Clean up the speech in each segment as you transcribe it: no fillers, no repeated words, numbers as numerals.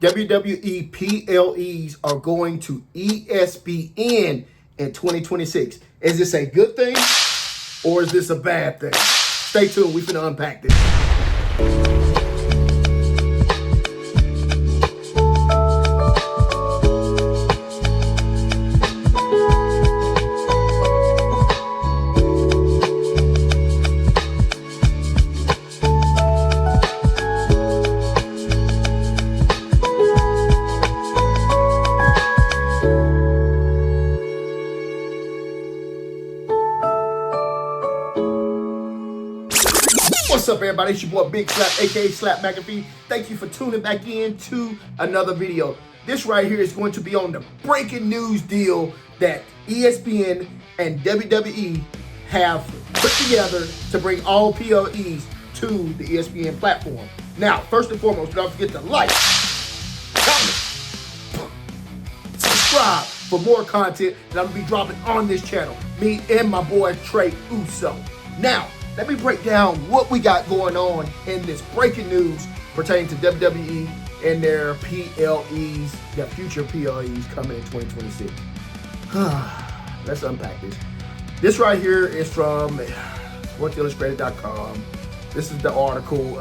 WWE PLEs are going to ESPN in 2026. Is this a good thing or is this a bad thing? Stay tuned. We finna unpack this. What's up, everybody? It's your boy Big Slap, aka Slap McAfee. Thank you for tuning back in to another video. This right here is going to be on the breaking news deal that ESPN and WWE have put together to bring all PLEs to the ESPN platform. Now, first and foremost, don't forget to like, comment, subscribe for more content that I'm going to be dropping on this channel. Me and my boy Trey Uso. Now, let me break down what we got going on in this breaking news pertaining to WWE and their PLEs, their future PLEs coming in 2026. Let's unpack this. This right here is from SportsIllustrated.com. This is the article.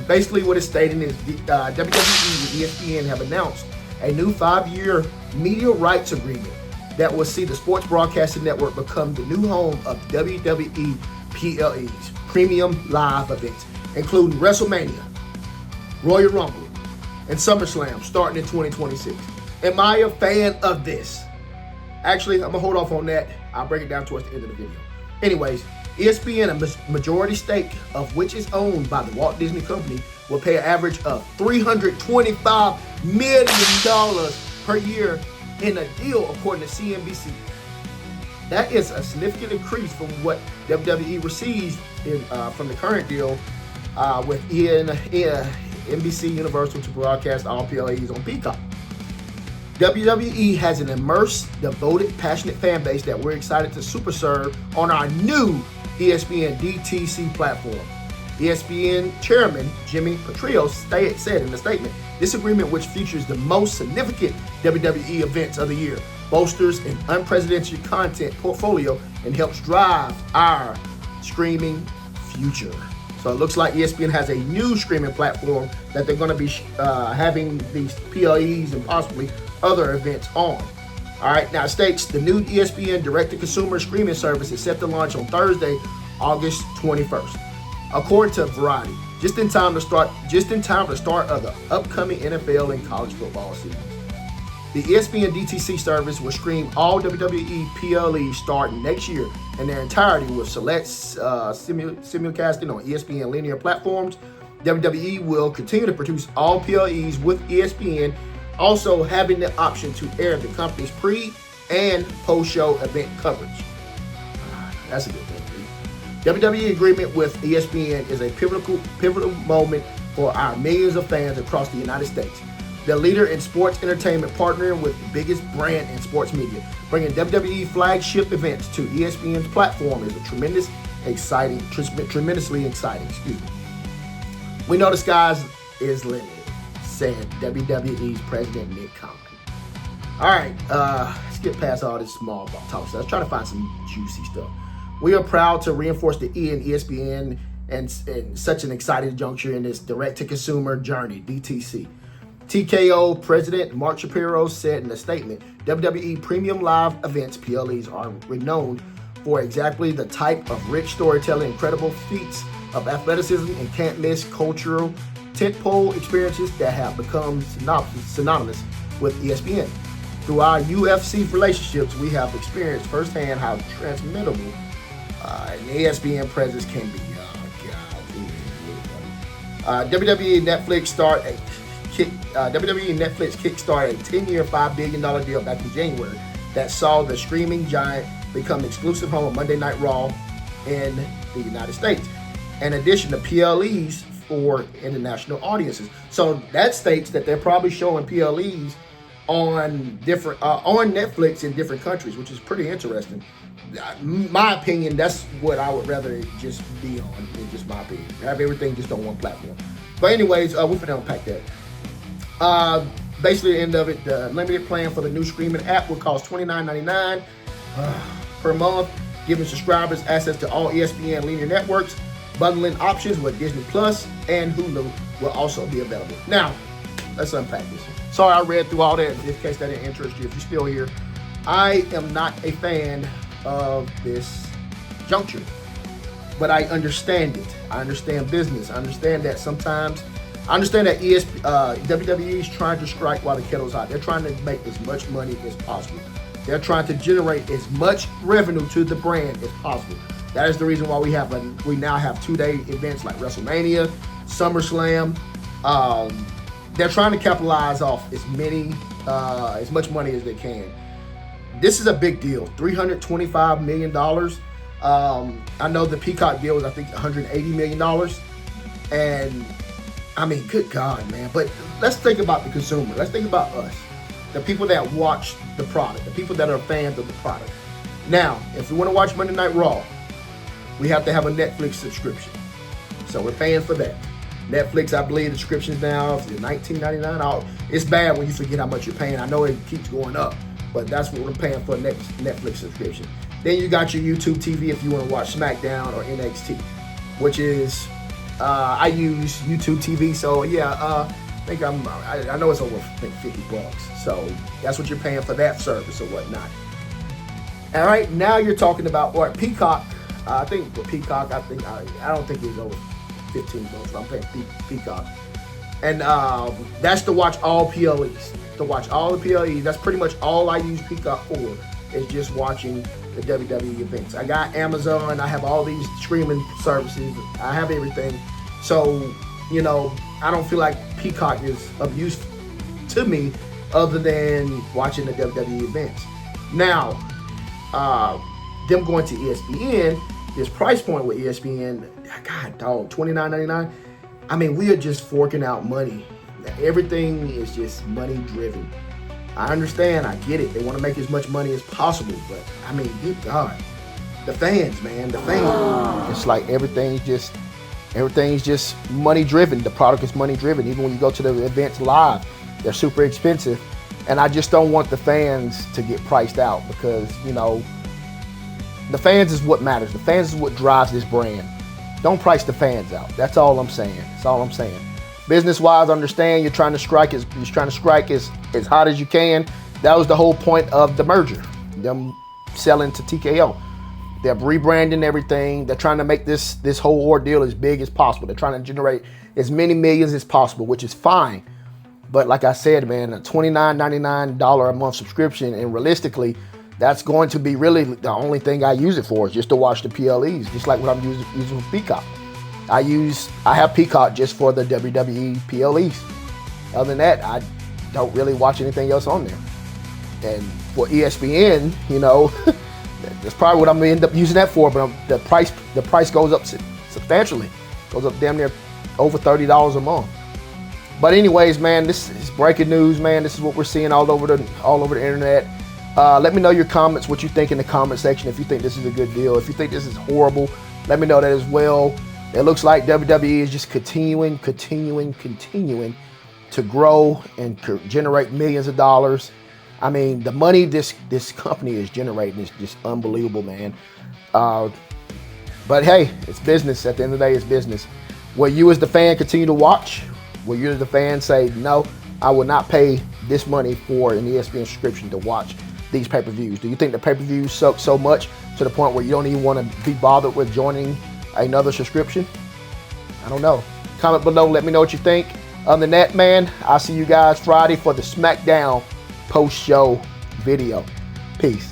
Basically what it's stating is WWE and ESPN have announced a new 5-year media rights agreement that will see the sports broadcasting network become the new home of WWE PLEs, Premium Live Events, including WrestleMania, Royal Rumble, and SummerSlam starting in 2026. Am I a fan of this? Actually, I'm going to hold off on that. I'll break it down towards the end of the video. Anyways, ESPN, a majority stake of which is owned by the Walt Disney Company, will pay an average of $325 million per year in a deal, according to CNBC. That is a significant increase from what WWE receives from the current deal with NBC Universal to broadcast all PLEs on Peacock. WWE has an immersed, devoted, passionate fan base that we're excited to super serve on our new ESPN DTC platform. ESPN Chairman Jimmy Petriello said in a statement, "This agreement, which features the most significant WWE events of the year, bolsters an unprecedented content portfolio and helps drive our streaming future." So it looks like ESPN has a new streaming platform that they're going to be having these PLEs and possibly other events on. All right, now it states the new ESPN direct-to-consumer streaming service is set to launch on Thursday, August 21st. According to Variety, just in time to start of the upcoming NFL and college football season. The ESPN DTC service will stream all WWE PLEs starting next year in their entirety with select simulcasting on ESPN linear platforms. WWE will continue to produce all PLEs with ESPN, also having the option to air the company's pre- and post-show event coverage. That's a good thing. WWE agreement with ESPN is a pivotal moment for our millions of fans across the United States. The leader in sports entertainment, partnering with the biggest brand in sports media, bringing WWE flagship events to ESPN's platform is tremendously exciting. We know the sky is limited, said WWE's president Nick Khan. All right, let's get past all this small talk stuff. Let's try to find some juicy stuff. We are proud to reinforce the E and ESPN and such an exciting juncture in this direct-to-consumer journey, DTC. TKO President Mark Shapiro said in a statement, WWE Premium Live Events, PLEs, are renowned for exactly the type of rich storytelling, incredible feats of athleticism, and can't-miss cultural tentpole experiences that have become synonymous with ESPN. Through our UFC relationships, we have experienced firsthand how transmittable an ESPN presence can be. WWE Netflix kickstarted a 10-year, $5 billion deal back in January that saw the streaming giant become exclusive home of Monday Night Raw in the United States. In addition to PLEs for international audiences. So that states that they're probably showing PLEs on different on Netflix in different countries, which is pretty interesting. My opinion, that's what I would rather it just be on, in just my opinion. Have everything just on one platform. But anyways, we're gonna unpack that. basically the end of it, the limited plan for the new streaming app will cost $29.99 per month, giving subscribers access to all ESPN linear networks. Bundling options with Disney Plus and Hulu will also be available. Now, let's unpack this. Sorry I read through all that, in case that didn't interest you. If you're still here, I am not a fan of this juncture, but I understand it. I understand business. I understand that sometimes, I understand that WWE is trying to strike while the kettle's hot. They're trying to make as much money as possible. They're trying to generate as much revenue to the brand as possible. That is the reason why we now have 2-day events like WrestleMania, SummerSlam. They're trying to capitalize off as much money as they can. This is a big deal, $325 million. I know the Peacock deal was, I think, $180 million. And I mean, good God, man. But let's think about the consumer. Let's think about us, the people that watch the product, the people that are fans of the product. Now, if we want to watch Monday Night Raw, we have to have a Netflix subscription. So we're paying for that. Netflix, I believe the subscriptions now is $19.99. It's bad when you forget how much you're paying. I know it keeps going up, but that's what we're paying for next Netflix subscription. Then you got your YouTube TV if you want to watch SmackDown or NXT, which is, I use YouTube TV. So yeah, I know it's over, I think, $50. So that's what you're paying for that service or whatnot. All right, now you're talking about Peacock. I think for Peacock, I don't think it's over $15. I'm paying Peacock, and that's to watch all PLEs. To watch all the PLEs. That's pretty much all I use Peacock for. Is just watching the WWE events. I got Amazon. I have all these streaming services. I have everything. So I don't feel like Peacock is of use to me other than watching the WWE events. Now, them going to ESPN. This price point with ESPN, God dog, $29.99. I mean, we are just forking out money. Everything is just money driven. I understand, I get it. They want to make as much money as possible, but I mean, good God, the fans, man, the fans. It's like everything's just money driven. The product is money driven. Even when you go to the events live, they're super expensive, and I just don't want the fans to get priced out because the fans is what matters. The fans is what drives this brand. Don't price the fans out. That's all I'm saying. That's all I'm saying. Business-wise, understand you're trying to strike as hot as you can. That was the whole point of the merger. Them selling to TKO. They're rebranding everything. They're trying to make this whole ordeal as big as possible. They're trying to generate as many millions as possible, which is fine. But like I said, man, a $29.99 a month subscription, and realistically, that's going to be really the only thing I use it for, is just to watch the PLEs, just like what I'm using for Peacock. I have Peacock just for the WWE PLEs. Other than that, I don't really watch anything else on there. And for ESPN, that's probably what I'm gonna end up using that for. But the price goes up substantially, goes up damn near over $30 a month. But anyways, man, this is breaking news, man. This is what we're seeing all over the internet. Let me know your comments, what you think in the comment section. If you think this is a good deal, if you think this is horrible, let me know that as well. It looks like WWE is just continuing to grow and generate millions of dollars. I mean, the money this company is generating is just unbelievable, man. But hey, it's business. At the end of the day, it's business. Will you as the fan continue to watch? Will you as the fan say, no, I will not pay this money for an ESPN subscription to watch these pay-per-views? Do you think the pay-per-views suck so much to the point where you don't even want to be bothered with joining another subscription? I don't know. Comment below, let me know what you think. Other than that, man, I'll see you guys Friday for the SmackDown post-show video. Peace.